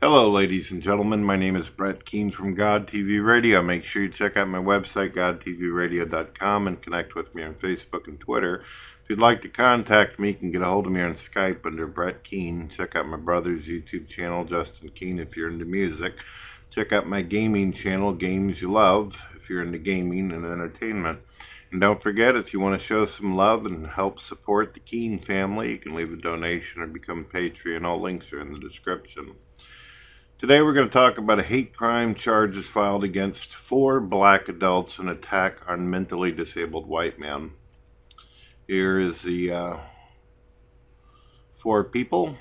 Hello, ladies and gentlemen. My name is Brett Keene from God TV Radio. Make sure you check out my website, godtvradio.com, and connect with me on Facebook and Twitter. If you'd like to contact me, you can get a hold of me on Skype under Brett Keene. Check out my brother's YouTube channel, Justin Keene, if you're into music. Check out my gaming channel, Games You Love, if you're into gaming and entertainment. And don't forget, if you want to show some love and help support the Keene family, you can leave a donation or become a Patreon. All links are in the description. Today we're going to talk about a hate crime charges filed against 4 black adults in an attack on mentally disabled white men. Here is the 4 people.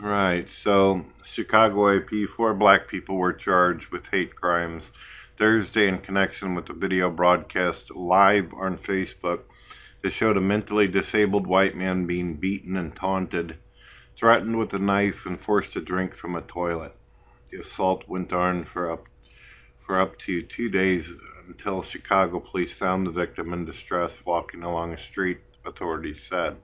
Right, so Chicago AP, 4 black people were charged with hate crimes Thursday in connection with a video broadcast live on Facebook that showed a mentally disabled white man being beaten and taunted, threatened with a knife, and forced to drink from a toilet. The assault went on for up to 2 days until Chicago police found the victim in distress walking along a street, authorities said.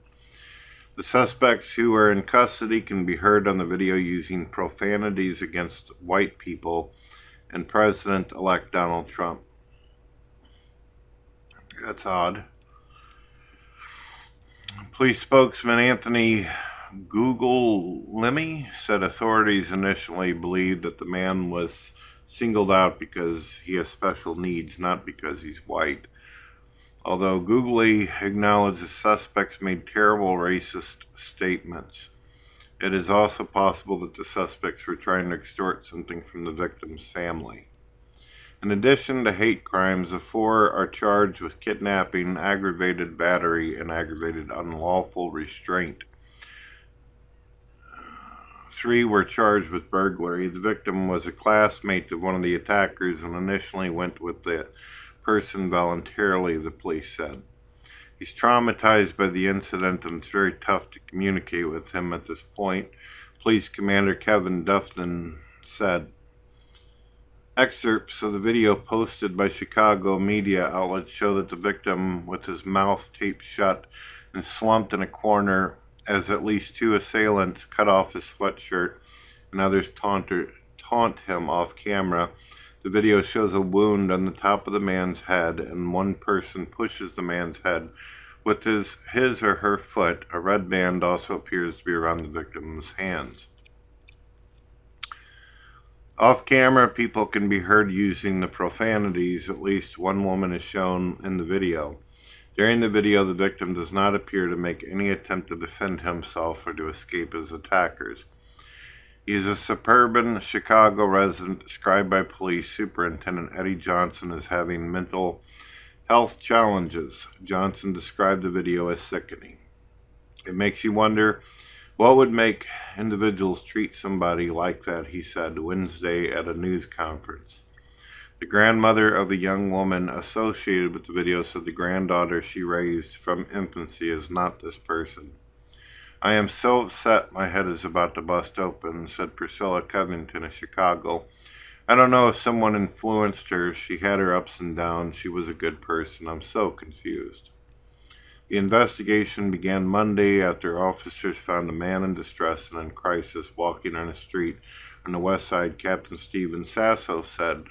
The suspects who are in custody can be heard on the video using profanities against white people and President-elect Donald Trump. That's odd. Police spokesman Anthony Guglielmi said authorities initially believed that the man was singled out because he has special needs, not because he's white. Although Googly acknowledged the suspects made terrible racist statements, it is also possible that the suspects were trying to extort something from the victim's family. In addition to hate crimes, the 4 are charged with kidnapping, aggravated battery, and aggravated unlawful restraint. 3 were charged with burglary. The victim was a classmate of one of the attackers and initially went with the person voluntarily, the police said. He's traumatized by the incident and it's very tough to communicate with him at this point, Police Commander Kevin Dufton said. Excerpts of the video posted by Chicago media outlets show that the victim, with his mouth taped shut and slumped in a corner, as at least 2 assailants cut off his sweatshirt and others taunt him off camera. The video shows a wound on the top of the man's head, and one person pushes the man's head with his or her foot. A red band also appears to be around the victim's hands. Off camera, people can be heard using the profanities. At least one woman is shown in the video. During the video, the victim does not appear to make any attempt to defend himself or to escape his attackers. He is a suburban Chicago resident described by police superintendent Eddie Johnson as having mental health challenges. Johnson described the video as sickening. It makes you wonder what would make individuals treat somebody like that, he said Wednesday at a news conference. The grandmother of the young woman associated with the video said the granddaughter she raised from infancy is not this person. I am so upset my head is about to bust open, said Priscilla Covington of Chicago. I don't know if someone influenced her. She had her ups and downs. She was a good person. I'm so confused. The investigation began Monday after officers found a man in distress and in crisis walking on a street on the west side, Captain Stephen Sasso said.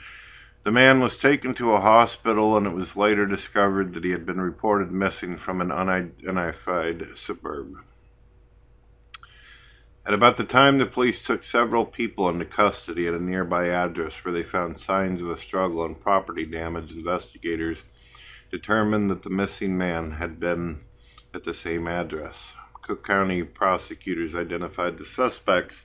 The man was taken to a hospital, and it was later discovered that he had been reported missing from an unidentified suburb. At about the time the police took several people into custody at a nearby address where they found signs of a struggle and property damage, investigators determined that the missing man had been at the same address. Cook County prosecutors identified the suspects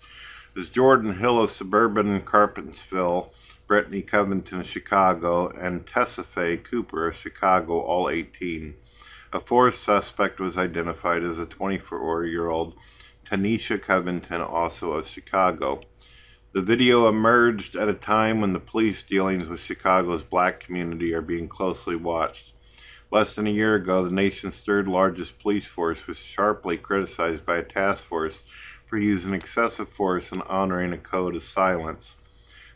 as Jordan Hill of suburban Carpentersville, Brittany Covington of Chicago, and Tessa Faye Cooper of Chicago, all 18. A 4th suspect was identified as a 24-year-old Tanisha Covington, also of Chicago. The video emerged at a time when the police dealings with Chicago's black community are being closely watched. Less than a year ago, the nation's 3rd largest police force was sharply criticized by a task force for using excessive force and honoring a code of silence.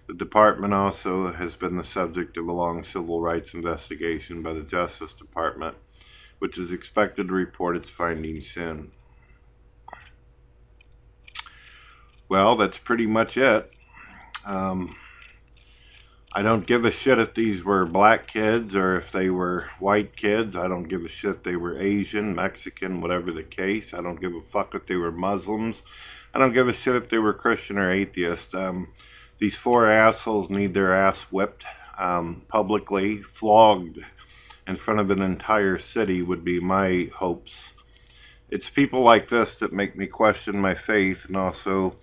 The department also has been the subject of a long civil rights investigation by the Justice Department, which is expected to report its findings soon. Well, that's pretty much it. Um, I don't give a shit if these were black kids or if they were white kids. I don't give a shit if they were Asian, Mexican, whatever the case. I don't give a fuck if they were Muslims. I don't give a shit if they were Christian or atheist. These four assholes need their ass whipped publicly, flogged in front of an entire city would be my hopes. It's people like this that make me question my faith and also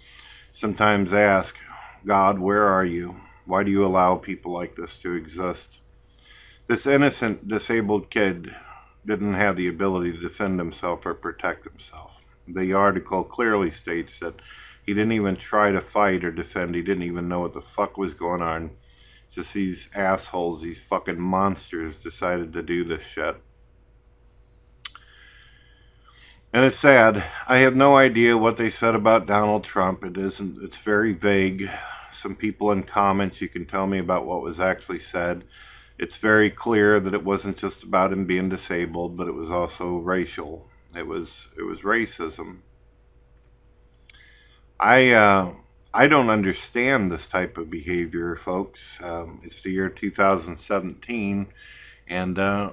sometimes ask, God, where are you? Why do you allow people like this to exist? This innocent, disabled kid didn't have the ability to defend himself or protect himself. The article clearly states that he didn't even try to fight or defend. He didn't even know what the fuck was going on. Just these assholes, these fucking monsters decided to do this shit. And it's sad. I have no idea what they said about Donald Trump. It's very vague. Some people in comments, you can tell me about what was actually said. It's very clear that it wasn't just about him being disabled, but it was also racial. It was racism. I don't understand this type of behavior, folks. It's the year 2017, and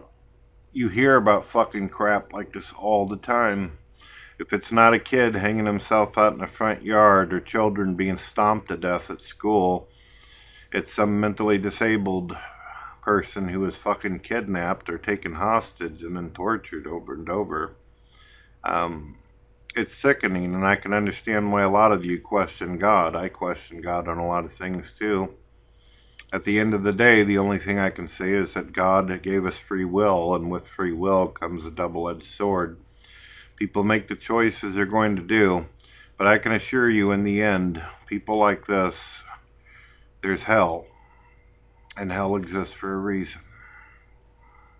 you hear about fucking crap like this all the time. If it's not a kid hanging himself out in the front yard or children being stomped to death at school, it's some mentally disabled person who is fucking kidnapped or taken hostage and then tortured over and over. It's sickening, and I can understand why a lot of you question God. I question God on a lot of things too. At the end of the day, the only thing I can say is that God gave us free will, and with free will comes a double-edged sword. People make the choices they're going to do, but I can assure you in the end, people like this, there's hell, and hell exists for a reason.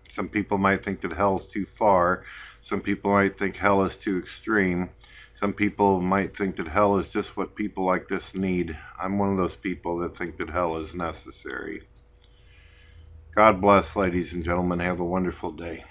Some people might think that hell's too far. Some people might think hell is too extreme. Some people might think that hell is just what people like this need. I'm one of those people that think that hell is necessary. God bless, ladies and gentlemen. Have a wonderful day.